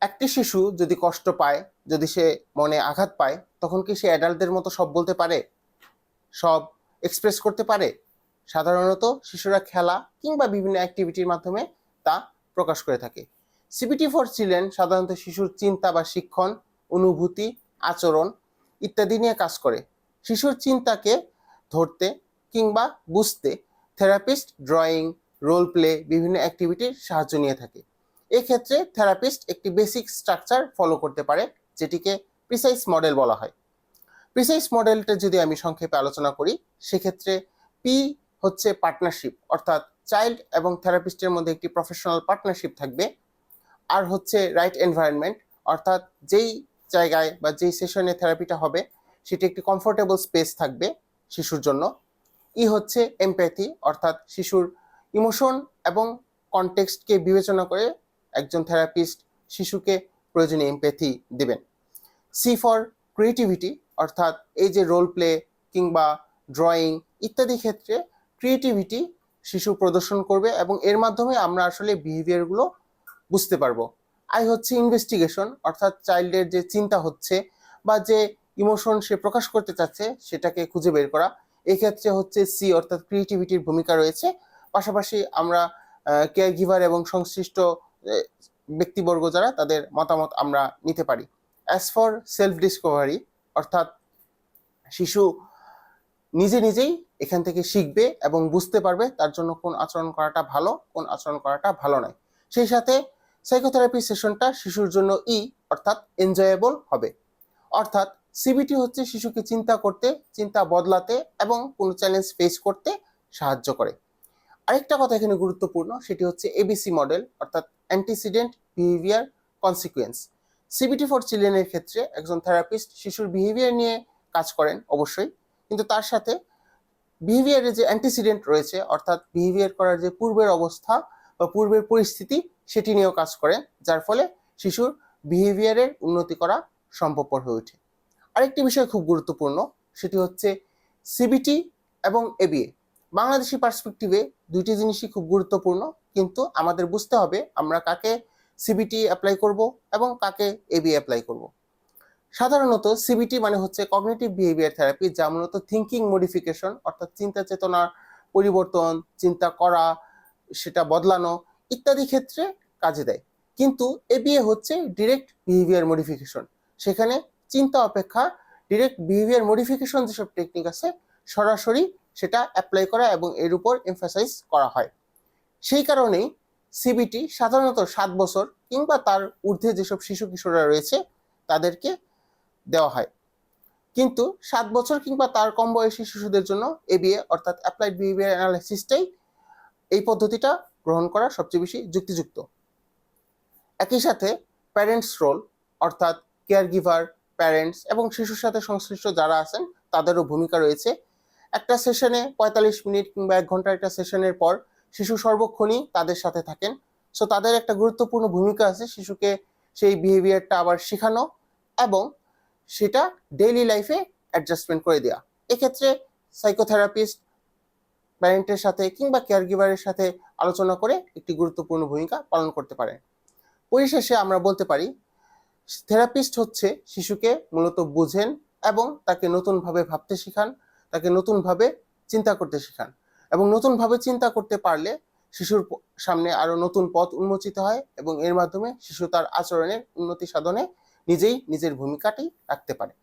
একটি শিশু যদি কষ্ট পায়, যদি সে মনে আঘাত পায়, তখন কি সে অ্যাডাল্টদের মতো সব বলতে পারে, সব এক্সপ্রেস করতে পারে? সাধারণত শিশুরা খেলা কিংবা বিভিন্ন অ্যাক্টিভিটির মাধ্যমে তা প্রকাশ করে থাকে। সিবিটি ফর চিলড্রেন সাধারণত শিশুর চিন্তা বা শিক্ষণ, অনুভূতি, আচরণ ইত্যাদি নিয়ে কাজ করে। শিশুর চিন্তাকে ধরতে কিংবা বুঝতে থেরাপিস্ট ড্রয়িং, রোল প্লে, বিভিন্ন অ্যাক্টিভিটির সাহায্য নিয়ে থাকে। এক্ষেত্রে থেরাপিস্ট একটি বেসিক স্ট্রাকচার ফলো করতে পারে, যেটিকে প্রিসাইজ মডেল বলা হয়। প্রিসাইজ মডেলটা যদি আমি সংক্ষেপে আলোচনা করি, সেক্ষেত্রে পি হচ্ছে পার্টনারশিপ, অর্থাৎ চাইল্ড এবং থেরাপিস্টের মধ্যে একটি প্রফেশনাল পার্টনারশিপ থাকবে। আর হচ্ছে রাইট এনভায়রনমেন্ট, অর্থাৎ যেই জায়গায় বা যেই সেশনে থেরাপিটা হবে সেটি একটি কমফোর্টেবল স্পেস থাকবে শিশুর জন্য। ই হচ্ছে এমপ্যাথি, অর্থাৎ শিশুর ইমোশন এবং কনটেক্সটকে বিবেচনা করে একজন থেরাপিস্ট শিশুকে প্রয়োজনীয় এমপ্যাথি দেবেন। সি ফর ক্রিয়েটিভিটি, অর্থাৎ এই যে রোল প্লে কিংবা ড্রয়িং ইত্যাদি ক্ষেত্রে ক্রিয়েটিভিটি শিশু প্রদর্শন করবে এবং এর মাধ্যমে আমরা আসলে বিহেভিয়ারগুলো বুঝতে পারবো। আই হচ্ছে ইনভেস্টিগেশন, অর্থাৎ চাইল্ডের যে চিন্তা হচ্ছে বা যে ইমোশন সে প্রকাশ করতে চাচ্ছে সেটাকে খুঁজে বের করা। এক্ষেত্রে হচ্ছে সি, অর্থাৎ ক্রিয়েটিভিটির ভূমিকা রয়েছে। পাশাপাশি আমরা কেয়ার গিভার এবং সংশ্লিষ্ট ব্যক্তিবর্গ যারা, তাদের মতামত আমরা নিতে পারি। অ্যাজ ফর সেলফ ডিসকভারি, অর্থাৎ শিশু নিজে নিজেই এখান থেকে শিখবে এবং বুঝতে পারবে তার জন্য কোন আচরণ করাটা ভালো, কোন আচরণ করাটা ভালো নয়। সেই সাথে সাইকোথেরাপি সেশনটা শিশুর জন্য অর্থাৎ এনজয়েবল হবে। অর্থাৎ সিবিটি হচ্ছে শিশুকে চিন্তা করতে, চিন্তা বদলাতে এবং কোনো চ্যালেঞ্জ ফেস করতে সাহায্য করে। আরেকটা কথা এখানে গুরুত্বপূর্ণ, সেটি হচ্ছে এবিসি মডেল, অর্থাৎ antecedent, behaviour, consequence. CBT for চিলড্রেনের ক্ষেত্রে একজন থেরাপিস্ট শিশুর বিহেভিয়ার নিয়ে কাজ করেন অবশ্যই, কিন্তু তার সাথে বিহেভিয়ারের যে অ্যান্টিসিডেন্ট রয়েছে, অর্থাৎ বিহেভিয়ার করার যে পূর্বের অবস্থা বা পূর্বের পরিস্থিতি, সেটি নিয়েও কাজ করেন, যার ফলে শিশুর বিহেভিয়ারের উন্নতি করা সম্ভবপর হয়ে ওঠে। আরেকটি বিষয় খুব গুরুত্বপূর্ণ, সেটি হচ্ছে সিবিটি এবং এবিএ। বাংলাদেশি পার্সপেক্টিভে দুইটি জিনিসই খুব গুরুত্বপূর্ণ, কিন্তু আমাদের বুঝতে হবে আমরা কাকে সিবিটি অ্যাপ্লাই করব এবং কাকে এবিএ অ্যাপ্লাই করব। সাধারণত সিবিটি মানে হচ্ছে কগনিটিভ বিহেভিয়ার থেরাপি, যা মূলত থিঙ্কিং মডিফিকেশন, অর্থাৎ চিন্তা চেতনার পরিবর্তন, চিন্তা করা, সেটা বদলানো ইত্যাদি ক্ষেত্রে কাজে দেয়। কিন্তু এবিএ হচ্ছে ডিরেক্ট বিহেভিয়ার মডিফিকেশন, সেখানে চিন্তা অপেক্ষা ডিরেক্ট বিহেভিয়ার মডিফিকেশন যেসব টেকনিক আছে সরাসরি সেটা অ্যাপ্লাই করা এবং এর উপর এমফাসাইজ করা হয়। সেই কারণেই সিবিটি সাধারণত 7 বছর কিংবা তার ঊর্ধ্বে যেসব শিশু কিশোররা রয়েছে তাদেরকে দেওয়া হয়। কিন্তু 7 বছর কিংবা তার কম বয়সী শিশুদের জন্য এবিএ অর্থাৎ অ্যাপ্লাইড বিহেভিয়ার অ্যানালাইসিসটাই, এই পদ্ধতিটা গ্রহণ করা সবচেয়ে বেশি যুক্তিযুক্ত। একই সাথে প্যারেন্টস রোল, অর্থাৎ কেয়ার গিভার, প্যারেন্টস এবং শিশুর সাথে সংশ্লিষ্ট যারা আছেন তাদেরও ভূমিকা রয়েছে। একটা সেশনে 45 মিনিট কিংবা 1 ঘন্টার একটা সেশনের পর শিশু সর্বক্ষণই তাদের সাথে থাকেন। সো তাদের একটা গুরুত্বপূর্ণ ভূমিকা আছে শিশুকে সেই বিহেভিয়ারটা আবার শেখানো এবং সেটা ডেইলি লাইফে অ্যাডজাস্টমেন্ট করে দেওয়া। এক্ষেত্রে সাইকোথেরাপিস্ট প্যারেন্টের সাথে কিংবা কেয়ার গিভারের সাথে আলোচনা করে একটি গুরুত্বপূর্ণ ভূমিকা পালন করতে পারেন। পরিশেষে আমরা বলতে পারি থেরাপিস্ট হচ্ছে শিশুকে মূলত বুঝেন এবং তাকে নতুনভাবে ভাবতে শেখান, তাকে নতুনভাবে চিন্তা করতে শেখান এবং নতুনভাবে চিন্তা করতে পারলে শিশুর সামনে আরো নতুন পথ উন্মোচিত হয় এবং এর মাধ্যমে শিশু তার আচরণের উন্নতি সাধনে নিজেই নিজের ভূমিকাটি রাখতে পারে।